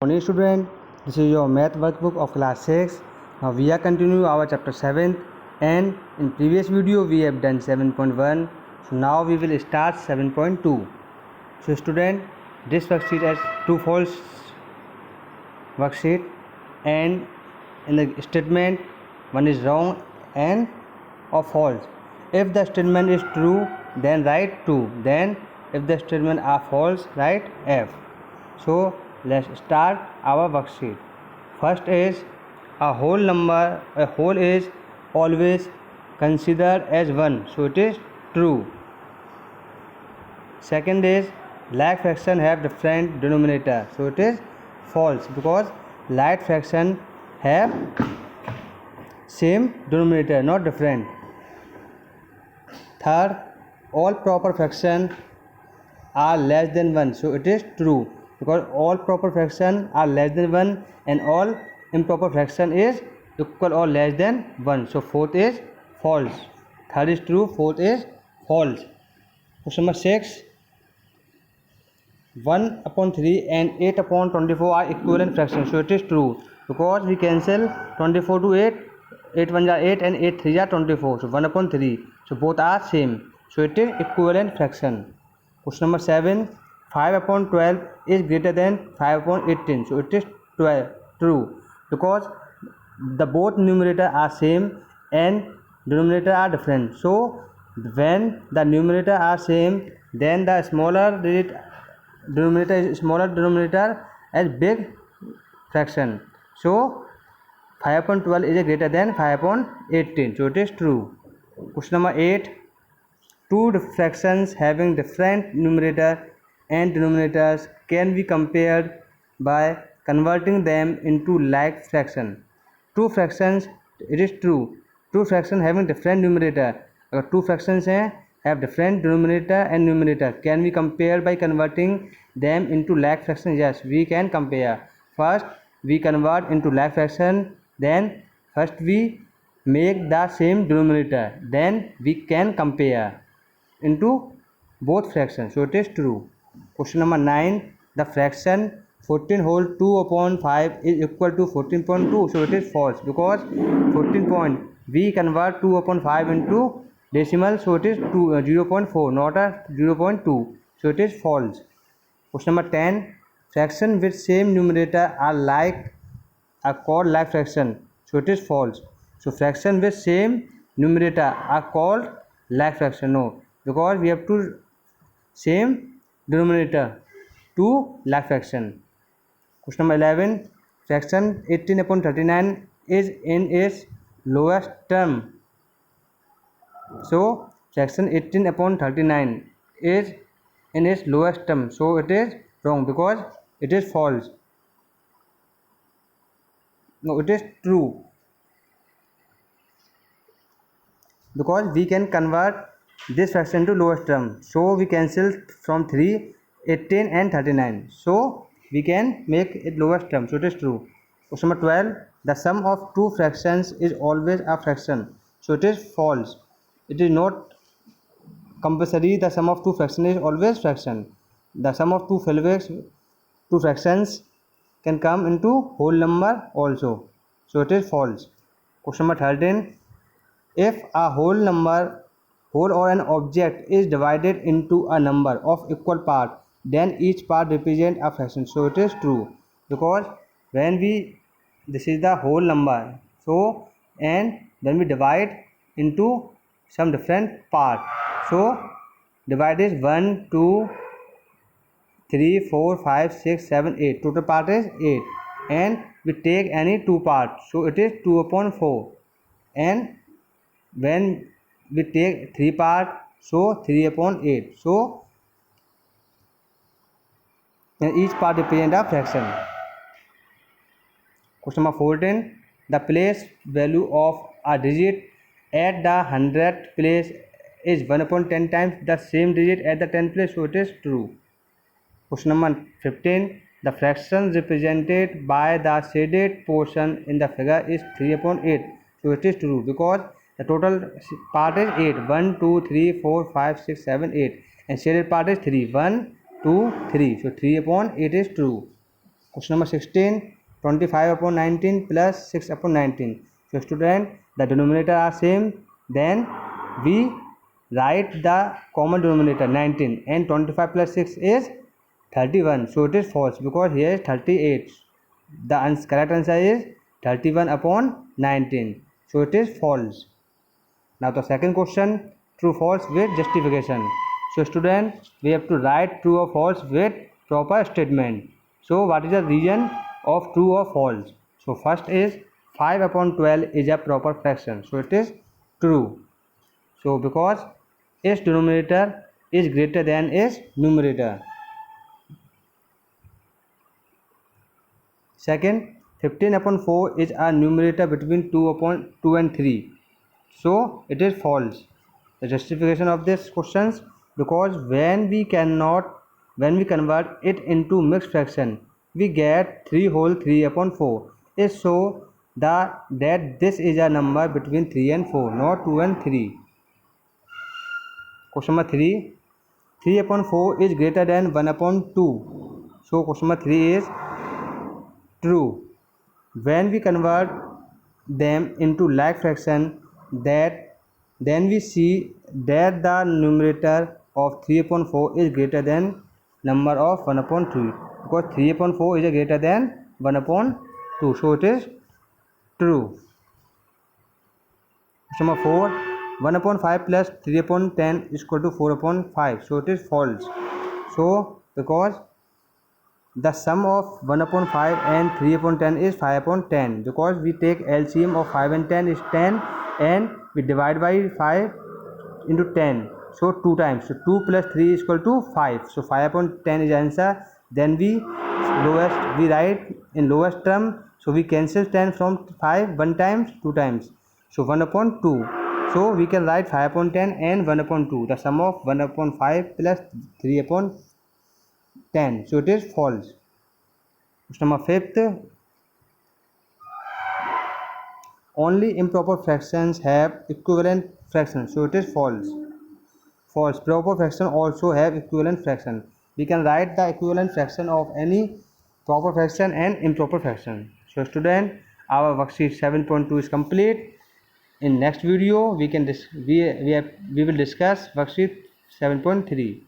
Morning student, this is your math workbook of class 6. Now we are continuing our chapter 7 and in previous video we have done 7.1. So now we will start 7.2. So student, this worksheet has true false worksheet and in the statement one is wrong and or false. If the statement is true then write true, then if the statement are false write F. So let's start our worksheet. First is a whole number, a whole is always considered as 1, so it is true. Second is like fraction have different denominator, so it is false because like fraction have same denominator, not different. Third, all proper fraction are less than 1, so it is true because all proper fraction are less than 1 and all improper fraction is equal or less than 1, so fourth is false. Third is true, fourth is false. Question number 6, 1 upon 3 and 8 upon 24 are equivalent fractions, so it is true because we cancel 24 to 8, 8 1 are 8 and 8 3 are 24, so 1 upon 3, so both are same, so it is equivalent fraction. Question number 7, 5 upon 12 is greater than 5 upon 18, so it is 12 true because the both numerator are same and denominator are different, so when the numerator are same then the smaller digit denominator is smaller denominator as big fraction, so 5 upon 12 is greater than 5 upon 18, so it is true. Question number 8, two fractions having different numerator and denominators can be compared by converting them into like fraction. Two fractions, it is true, two fractions having different numerator, अगर two fractions हैं have different denominator and numerator, can be compared by converting them into like fraction? Yes, we can compare. First we convert into like fraction, then first we make the same denominator, then we can compare into both fractions, so it is true. Question number 9, the fraction 14 whole 2 upon 5 is equal to 14.2, so it is false because 14 point we convert 2 upon 5 into decimal, so it is 0.4 not a 0.2, so it is false. Question number 10, fraction with same numerator are called like fraction, so it is false. So fraction with same numerator are called like fraction, no, because we have to same denominator to like fraction. Question number 11, fraction 18 upon 39 is in its lowest term, so fraction 18 upon 39 is in its lowest term, so it is wrong because it is false. No, it is true because we can convert this fraction to lowest term, so we cancel from 3 18 and 39, so we can make it lowest term, so it is true. Question number 12, the sum of two fractions is always a fraction, so it is false. It is not compulsory the sum of two fractions is always fraction. The sum of two fractions can come into whole number also, so it is false. Question number 13, if a whole or an object is divided into a number of equal parts, then each part represents a fraction, so it is true because when this is the whole number, so and then we divide into some different part, so divide is 1 2 3 4 5 6 7 8, total part is 8 and we take any two parts, so it is 2 upon 4, and when we take 3 part, so 3 upon 8, so each part represent a fraction. Question number 14, the place value of a digit at the 100th place is 1 upon 10 times the same digit at the 10th place, so it is true. Question number 15, the fraction represented by the shaded portion in the figure is 3 upon 8, so it is true because the total part is 8, 1 2 3 4 5 6 7 8, and shaded part is 3, 1 2 3, so 3 upon 8 is true. Question number 16, 25 upon 19 plus 6 upon 19. So student, the denominator are same, then we write the common denominator 19 and 25 plus 6 is 31. So it is false because here is 38. The correct answer is 31 upon 19. So it is false. Now the second question, true false with justification. So student, we have to write true or false with proper statement. So what is the reason of true or false? So first is 5 upon 12 is a proper fraction. So it is true. So because its denominator is greater than its numerator. Second, 15 upon 4 is a numerator between 2 upon 2 and 3. So it is false. The justification of this questions, because when we convert it into mixed fraction, we get 3 whole 3 upon 4. It show that this is a number between 3 and 4, not 2 and 3. Question number 3, 3 upon 4 is greater than 1 upon 2. So question number 3 is true. When we convert them into like fraction, then we see that the numerator of 3 upon 4 is greater than number of 1 upon 3, because 3 upon 4 is greater than 1 upon 2. So it is true. Question number 4, 1 upon 5 plus 3 upon 10 is equal to 4 upon 5. So it is false. So because the sum of 1 upon 5 and 3 upon 10 is 5 upon 10, because we take LCM of 5 and 10 is 10 and we divide by 5 into 10, so 2 times. So 2 plus 3 is equal to 5. So 5 upon 10 is answer. Then we write in lowest term, so we cancel 10 from 5 1 times 2 times, so 1 upon 2. So we can write 5 upon 10 and 1 upon 2, the sum of 1 upon 5 plus 3 upon 10. So it is false. Question number 5th, only improper fractions have equivalent fractions. So it is false. False. Proper fraction also have equivalent fraction. We can write the equivalent fraction of any proper fraction and improper fraction. So student, our worksheet 7.2 is complete. In next video we will discuss worksheet 7.3.